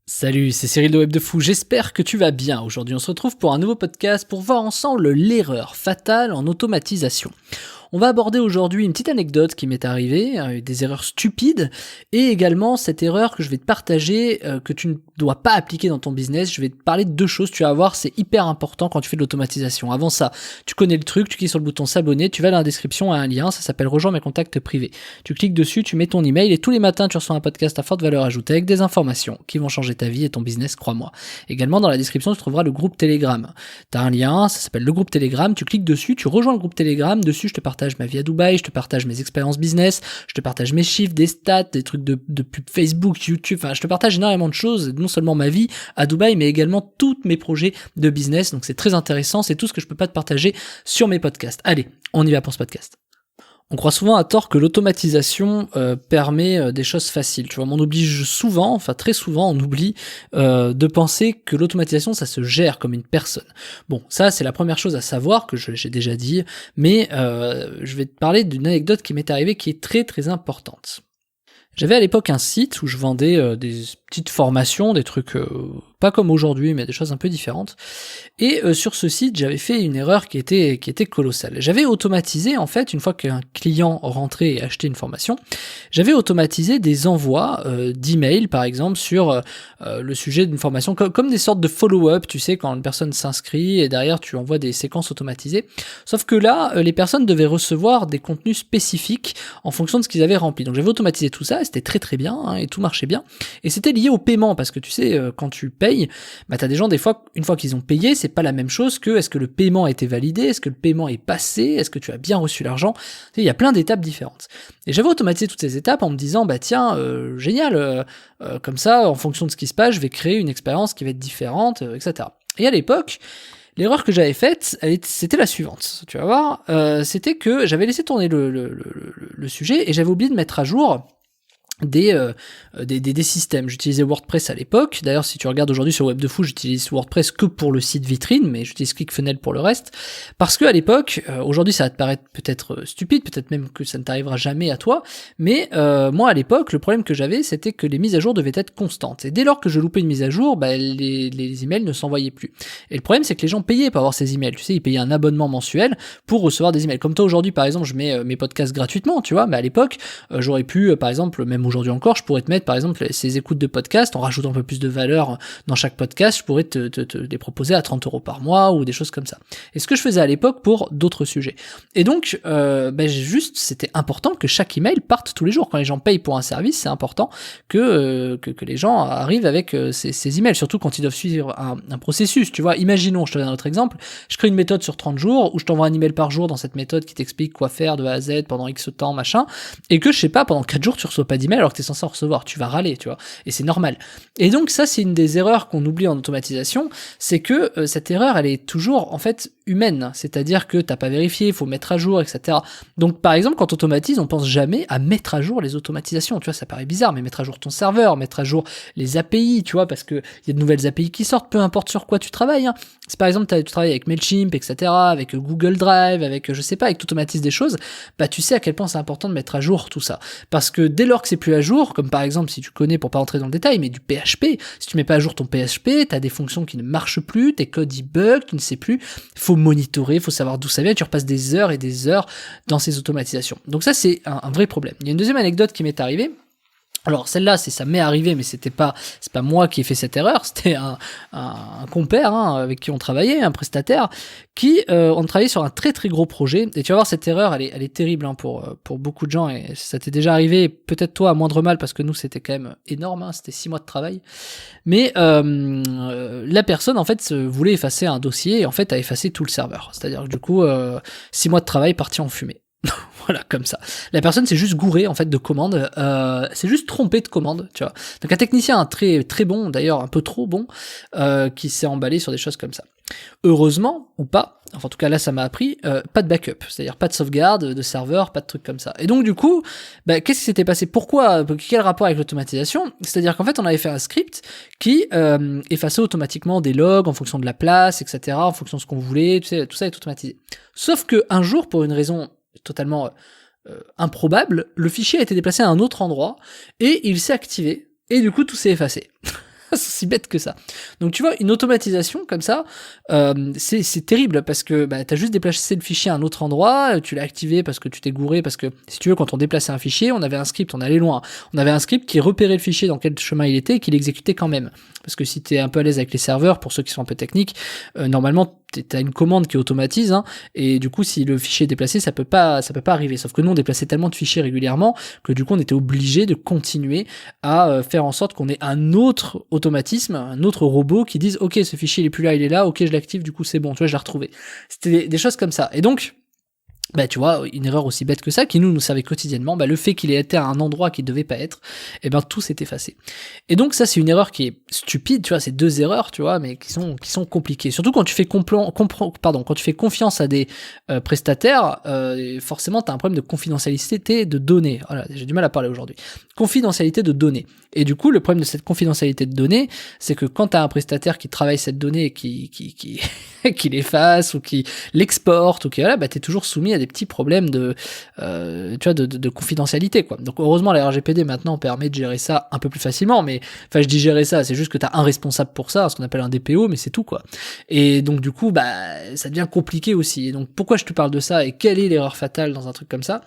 Salut, c'est Cyril de Web de Fou, j'espère que tu vas bien. Aujourd'hui on se retrouve pour un nouveau podcast pour voir ensemble l'erreur fatale en automatisation. On va aborder aujourd'hui une petite anecdote qui m'est arrivée, des erreurs stupides, et également cette erreur que je vais te partager, que tu ne dois pas appliquer dans ton business. Je vais te parler de deux choses, tu vas voir, c'est hyper important quand tu fais de l'automatisation. Avant ça, tu connais le truc, tu cliques sur le bouton s'abonner, tu vas dans la description à un lien, ça s'appelle rejoins mes contacts privés. Tu cliques dessus, tu mets ton email et tous les matins tu reçois un podcast à forte valeur ajoutée avec des informations qui vont changer ta vie et ton business, crois-moi. Également dans la description tu trouveras le groupe Telegram. T'as un lien, ça s'appelle le groupe Telegram, tu cliques dessus, tu rejoins le groupe Telegram, dessus je te partage ma vie à Dubaï, je te partage mes expériences business, je te partage mes chiffres, des stats, des trucs de pub Facebook, YouTube, enfin je te partage énormément de choses, non seulement ma vie à Dubaï, mais également tous mes projets de business, donc c'est très intéressant, c'est tout ce que je peux pas te partager sur mes podcasts. Allez, on y va pour ce podcast. On croit souvent à tort que l'automatisation permet des choses faciles. Tu vois, on oblige souvent, enfin très souvent, on oublie de penser que l'automatisation, ça se gère comme une personne. Bon, ça c'est la première chose à savoir, que j'ai déjà dit, mais je vais te parler d'une anecdote qui m'est arrivée qui est très très importante. J'avais à l'époque un site où je vendais des petites formations, des trucs pas comme aujourd'hui, mais des choses un peu différentes. Et sur ce site, j'avais fait une erreur qui était colossale. J'avais automatisé, en fait, une fois qu'un client rentrait et achetait une formation, j'avais automatisé des envois d'emails, par exemple, sur le sujet d'une formation, comme des sortes de follow-up, tu sais, quand une personne s'inscrit et derrière tu envoies des séquences automatisées. Sauf que là, les personnes devaient recevoir des contenus spécifiques en fonction de ce qu'ils avaient rempli. Donc j'avais automatisé tout ça, c'était très très bien, et tout marchait bien. Et c'était lié au paiement, parce que tu sais, quand tu payes, bah t'as des gens, des fois, une fois qu'ils ont payé, c'est pas la même chose que est-ce que le paiement a été validé, est-ce que le paiement est passé, est-ce que tu as bien reçu l'argent. Tu sais, il y a plein d'étapes différentes. Et j'avais automatisé toutes ces étapes en me disant, bah tiens, génial, comme ça, en fonction de ce qui se passe, je vais créer une expérience qui va être différente, etc. Et à l'époque, l'erreur que j'avais faite, c'était la suivante, tu vas voir, c'était que j'avais laissé tourner le sujet et j'avais oublié de mettre à jour des systèmes. J'utilisais WordPress à l'époque. D'ailleurs, si tu regardes aujourd'hui sur Web de Fou, j'utilise WordPress que pour le site vitrine, mais j'utilise ClickFunnels pour le reste. Parce que à l'époque, aujourd'hui ça va te paraître peut-être stupide, peut-être même que ça ne t'arrivera jamais à toi, mais moi à l'époque, le problème que j'avais, c'était que les mises à jour devaient être constantes. Et dès lors que je loupais une mise à jour, bah, les emails ne s'envoyaient plus. Et le problème, c'est que les gens payaient pour avoir ces emails. Tu sais, ils payaient un abonnement mensuel pour recevoir des emails. Comme toi aujourd'hui, par exemple, je mets mes podcasts gratuitement, tu vois, mais à l'époque, j'aurais pu, par exemple, même aujourd'hui encore, je pourrais te mettre par exemple ces écoutes de podcast en rajoutant un peu plus de valeur dans chaque podcast, je pourrais te les proposer à 30€ par mois ou des choses comme ça. Et ce que je faisais à l'époque pour d'autres sujets. Et donc, c'était important que chaque email parte tous les jours. Quand les gens payent pour un service, c'est important que les gens arrivent avec ces emails, surtout quand ils doivent suivre un processus. Tu vois, imaginons, je te donne un autre exemple, je crée une méthode sur 30 jours où je t'envoie un email par jour dans cette méthode qui t'explique quoi faire de A à Z pendant X temps, machin, et que je sais pas, pendant 4 jours tu reçois pas d'email alors que t'es censé en recevoir, tu vas râler, tu vois, et c'est normal. Et donc ça, c'est une des erreurs qu'on oublie en automatisation, c'est que cette erreur, elle est toujours en fait humaine, c'est-à-dire que t'as pas vérifié, il faut mettre à jour, etc. Donc par exemple, quand on automatise, on pense jamais à mettre à jour les automatisations, tu vois, ça paraît bizarre, mais mettre à jour ton serveur, mettre à jour les API, tu vois, parce que il y a de nouvelles API qui sortent, peu importe sur quoi tu travailles, hein. Si par exemple tu travailles avec Mailchimp, etc., avec Google Drive, avec je sais pas, avec t'automatises des choses, bah tu sais à quel point c'est important de mettre à jour tout ça, parce que dès lors que c'est plus à jour, comme par exemple si tu connais, pour pas rentrer dans le détail, mais du PHP, si tu mets pas à jour ton PHP, t'as des fonctions qui ne marchent plus, tes codes ils bug, tu ne sais plus, faut monitorer, faut savoir d'où ça vient, tu repasses des heures et des heures dans ces automatisations. Donc ça c'est un vrai problème. Il y a une deuxième anecdote qui m'est arrivée. Alors celle-là, ça m'est arrivé, mais c'est pas moi qui ai fait cette erreur, c'était un compère avec qui on travaillait, un prestataire, qui on travaillait sur un très très gros projet. Et tu vas voir, cette erreur, elle est terrible pour beaucoup de gens, et ça t'est déjà arrivé, peut-être toi à moindre mal, parce que nous c'était quand même énorme, c'était 6 mois de travail. Mais la personne en fait voulait effacer un dossier et en fait a effacé tout le serveur. C'est-à-dire que du coup 6 mois de travail partis en fumée. Voilà, comme ça. La personne s'est juste gourée en fait de commande, s'est juste trompée de commande, tu vois. Donc un technicien très très bon, d'ailleurs un peu trop bon, qui s'est emballé sur des choses comme ça. Heureusement ou pas, enfin en tout cas là ça m'a appris, pas de backup, c'est-à-dire pas de sauvegarde de serveur, pas de trucs comme ça. Et donc du coup, qu'est-ce qui s'était passé? Pourquoi? Quel rapport avec l'automatisation? C'est-à-dire qu'en fait on avait fait un script qui effaçait automatiquement des logs en fonction de la place, etc., en fonction de ce qu'on voulait, tu sais, tout ça est automatisé. Sauf que un jour, pour une raison totalement improbable, le fichier a été déplacé à un autre endroit et il s'est activé et du coup tout s'est effacé. C'est si bête que ça. Donc tu vois, une automatisation comme ça, c'est terrible parce que t'as juste déplacé le fichier à un autre endroit, tu l'as activé parce que tu t'es gouré, parce que si tu veux, quand on déplaçait un fichier, on avait un script, on allait loin. On avait un script qui repérait le fichier dans quel chemin il était et qui l'exécutait quand même. Parce que si t'es un peu à l'aise avec les serveurs, pour ceux qui sont un peu techniques, normalement t'as une commande qui automatise, hein, et du coup si le fichier est déplacé, ça peut pas arriver. Sauf que nous on déplaçait tellement de fichiers régulièrement que du coup on était obligé de continuer à faire en sorte qu'on ait un autre automatisme, un autre robot qui dise ok, ce fichier il est plus là, il est là, ok, je l'active, du coup c'est bon, tu vois, je l'ai retrouvé. C'était des choses comme ça. Et donc tu vois, une erreur aussi bête que ça, qui nous servait quotidiennement, le fait qu'il ait été à un endroit qu'il devait pas être, tout s'est effacé. Et donc ça, c'est une erreur qui est stupide, tu vois, c'est deux erreurs, tu vois, mais qui sont compliquées. Surtout quand tu fais quand tu fais confiance à des prestataires, forcément, t'as un problème de confidentialité de données. Voilà, j'ai du mal à parler aujourd'hui. Confidentialité de données. Et du coup, le problème de cette confidentialité de données, c'est que quand t'as un prestataire qui travaille cette donnée et qui qui l'efface ou qui l'exporte ou qui voilà, t'es toujours soumis à des petits problèmes de de confidentialité, quoi. Donc heureusement la RGPD maintenant permet de gérer ça un peu plus facilement, mais enfin je dis gérer ça, c'est juste que t'as un responsable pour ça, ce qu'on appelle un DPO, mais c'est tout, quoi. Et donc du coup ça devient compliqué aussi. Et donc pourquoi je te parle de ça et quelle est l'erreur fatale dans un truc comme ça,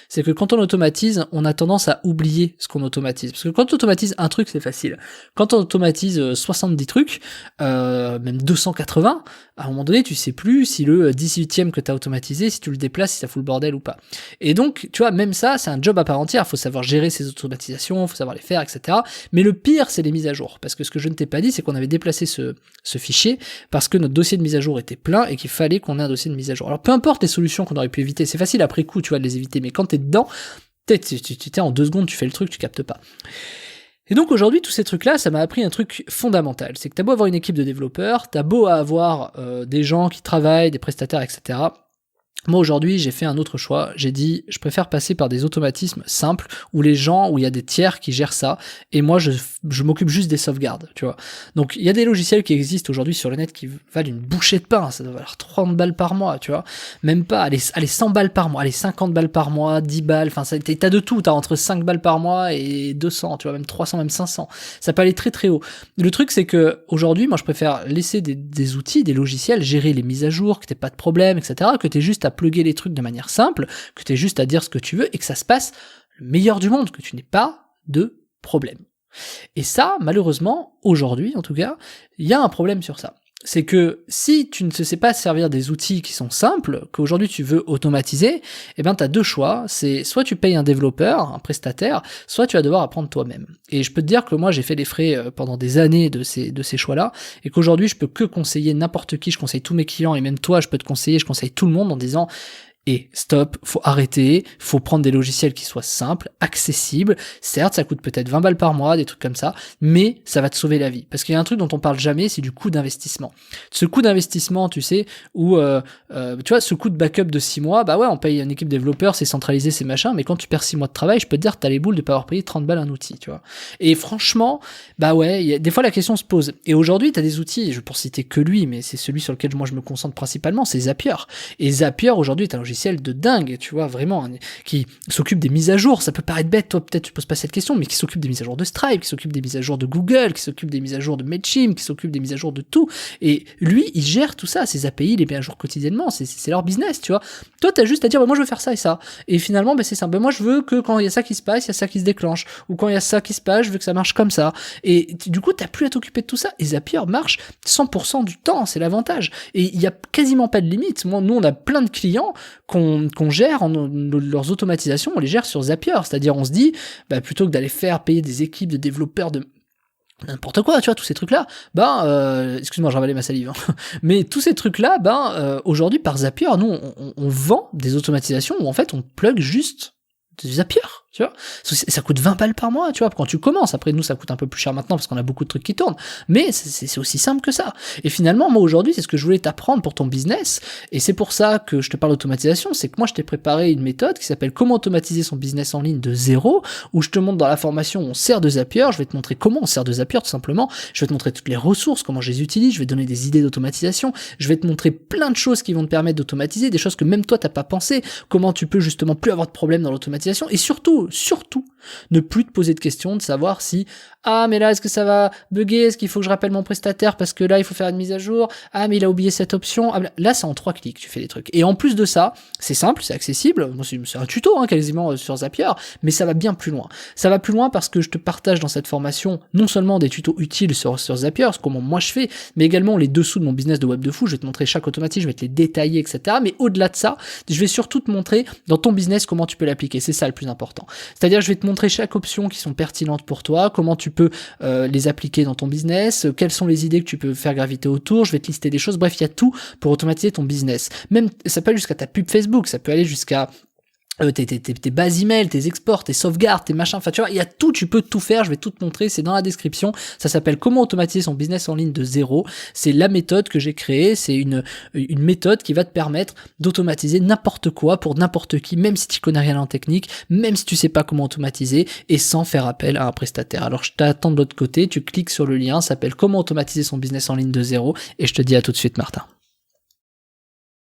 c'est que quand on automatise, on a tendance à oublier ce qu'on automatise. Parce que quand on automatise un truc, c'est facile. Quand on automatise 70 trucs, même 280, à un moment donné, tu sais plus si le 18e que tu as automatisé, si tu le déplaces, si ça fout le bordel ou pas. Et donc, tu vois, même ça, c'est un job à part entière. Faut savoir gérer ces automatisations, faut savoir les faire, etc. Mais le pire, c'est les mises à jour. Parce que ce que je ne t'ai pas dit, c'est qu'on avait déplacé ce fichier parce que notre dossier de mise à jour était plein et qu'il fallait qu'on ait un dossier de mise à jour. Alors, peu importe les solutions qu'on aurait pu éviter, c'est facile après coup, tu vois, de les éviter. Mais quand t'es dedans, t'es en 2 secondes, tu fais le truc, tu captes pas. Et donc aujourd'hui, tous ces trucs-là, ça m'a appris un truc fondamental. C'est que t'as beau avoir une équipe de développeurs, t'as beau avoir des gens qui travaillent, des prestataires, etc. Moi aujourd'hui, j'ai fait un autre choix. J'ai dit, je préfère passer par des automatismes simples où il y a des tiers qui gèrent ça, et moi je m'occupe juste des sauvegardes, tu vois. Donc il y a des logiciels qui existent aujourd'hui sur le net qui valent une bouchée de pain, ça doit valoir 30 balles par mois, tu vois. Même pas, allez 100 balles par mois, allez 50 balles par mois, 10 balles, enfin t'as de tout, t'as entre 5 balles par mois et 200, tu vois, même 300, même 500. Ça peut aller très très haut. Le truc c'est que aujourd'hui, moi je préfère laisser des outils, des logiciels gérer les mises à jour, que t'aies pas de problème, etc., que t'aies juste à plugger les trucs de manière simple, que tu aies juste à dire ce que tu veux et que ça se passe le meilleur du monde, que tu n'aies pas de problème. Et ça, malheureusement, aujourd'hui en tout cas, il y a un problème sur ça. C'est que si tu ne sais pas servir des outils qui sont simples, qu'aujourd'hui tu veux automatiser, t'as deux choix, c'est soit tu payes un développeur, un prestataire, soit tu vas devoir apprendre toi-même. Et je peux te dire que moi j'ai fait les frais pendant des années de ces choix-là, et qu'aujourd'hui je peux que conseiller n'importe qui, je conseille tous mes clients, et même toi je peux te conseiller, je conseille tout le monde en disant et stop, faut arrêter, faut prendre des logiciels qui soient simples, accessibles. Certes, ça coûte peut-être 20 balles par mois, des trucs comme ça, mais ça va te sauver la vie. Parce qu'il y a un truc dont on parle jamais, c'est du coût d'investissement. Ce coût d'investissement, tu sais, où, tu vois, ce coût de backup de 6 mois, on paye une équipe développeur, c'est centralisé, c'est machin, mais quand tu perds 6 mois de travail, je peux te dire que t'as les boules de pas avoir payé 30 balles un outil, tu vois. Et franchement, des fois la question se pose. Et aujourd'hui, t'as des outils, pour citer que lui, mais c'est celui sur lequel moi je me concentre principalement, c'est Zapier. Et Zapier, aujourd'hui, est un logiciel de dingue, tu vois, vraiment, qui s'occupe des mises à jour. Ça peut paraître bête, toi peut-être tu poses pas cette question, mais qui s'occupe des mises à jour de Stripe, qui s'occupe des mises à jour de Google, qui s'occupe des mises à jour de Mailchimp, qui s'occupe des mises à jour de tout. Et lui, il gère tout ça, ses API, il les met à jour quotidiennement, c'est leur business, tu vois. Toi, t'as juste à dire, moi je veux faire ça et ça. Et finalement, c'est simple. Moi je veux que quand il y a ça qui se passe, il y a ça qui se déclenche. Ou quand il y a ça qui se passe, je veux que ça marche comme ça. Et du coup, t'as plus à t'occuper de tout ça. Et Zapier marche 100% du temps, c'est l'avantage. Et il y a quasiment pas de limite. Nous, on a plein de clients qu'on gère leurs automatisations, on les gère sur Zapier, c'est-à-dire on se dit, plutôt que d'aller faire payer des équipes de développeurs de n'importe quoi, tu vois, tous ces trucs-là, excuse-moi, j'ai ravalé ma salive, hein. Mais tous ces trucs-là, aujourd'hui, par Zapier, nous, on vend des automatisations où en fait, on plug juste Zapier, tu vois. Ça coûte 20 balles par mois, tu vois, quand tu commences. Après, nous, ça coûte un peu plus cher maintenant parce qu'on a beaucoup de trucs qui tournent. Mais c'est aussi simple que ça. Et finalement, moi, aujourd'hui, c'est ce que je voulais t'apprendre pour ton business. Et c'est pour ça que je te parle d'automatisation. C'est que moi, je t'ai préparé une méthode qui s'appelle comment automatiser son business en ligne de zéro, où je te montre dans la formation, on sert de Zapier. Je vais te montrer comment on sert de Zapier, tout simplement. Je vais te montrer toutes les ressources, comment je les utilise. Je vais te donner des idées d'automatisation. Je vais te montrer plein de choses qui vont te permettre d'automatiser, des choses que même toi, t'as pas pensé. Comment tu peux justement plus avoir de problème dans l'automatisation. Et surtout, faut surtout ne plus te poser de questions de savoir si mais là est-ce que ça va bugger, est-ce qu'il faut que je rappelle mon prestataire parce que là il faut faire une mise à jour, mais il a oublié cette option, là c'est en 3 clics tu fais les trucs. Et en plus de ça, c'est simple, c'est accessible, c'est un tuto quasiment sur Zapier, mais ça va bien plus loin. Ça va plus loin parce que je te partage dans cette formation non seulement des tutos utiles sur Zapier, comment moi je fais, mais également les dessous de mon business de web de fou. Je vais te montrer chaque automatisme, je vais te les détailler, etc. Mais au-delà de ça, je vais surtout te montrer dans ton business comment tu peux l'appliquer. C'est ça le plus important. C'est-à-dire, je vais te montrer chaque option qui sont pertinentes pour toi, comment tu peux les appliquer dans ton business, quelles sont les idées que tu peux faire graviter autour. Je vais te lister des choses. Bref, il y a tout pour automatiser ton business. Même, ça peut aller jusqu'à ta pub Facebook, ça peut aller jusqu'à tes bases email, tes exports, tes sauvegardes, tes machins, enfin tu vois, il y a tout, tu peux tout faire, je vais tout te montrer, c'est dans la description, ça s'appelle comment automatiser son business en ligne de zéro, c'est la méthode que j'ai créée, c'est une méthode qui va te permettre d'automatiser n'importe quoi pour n'importe qui, même si tu connais rien en technique, même si tu sais pas comment automatiser, et sans faire appel à un prestataire. Alors je t'attends de l'autre côté, tu cliques sur le lien, ça s'appelle comment automatiser son business en ligne de zéro, et je te dis à tout de suite Martin.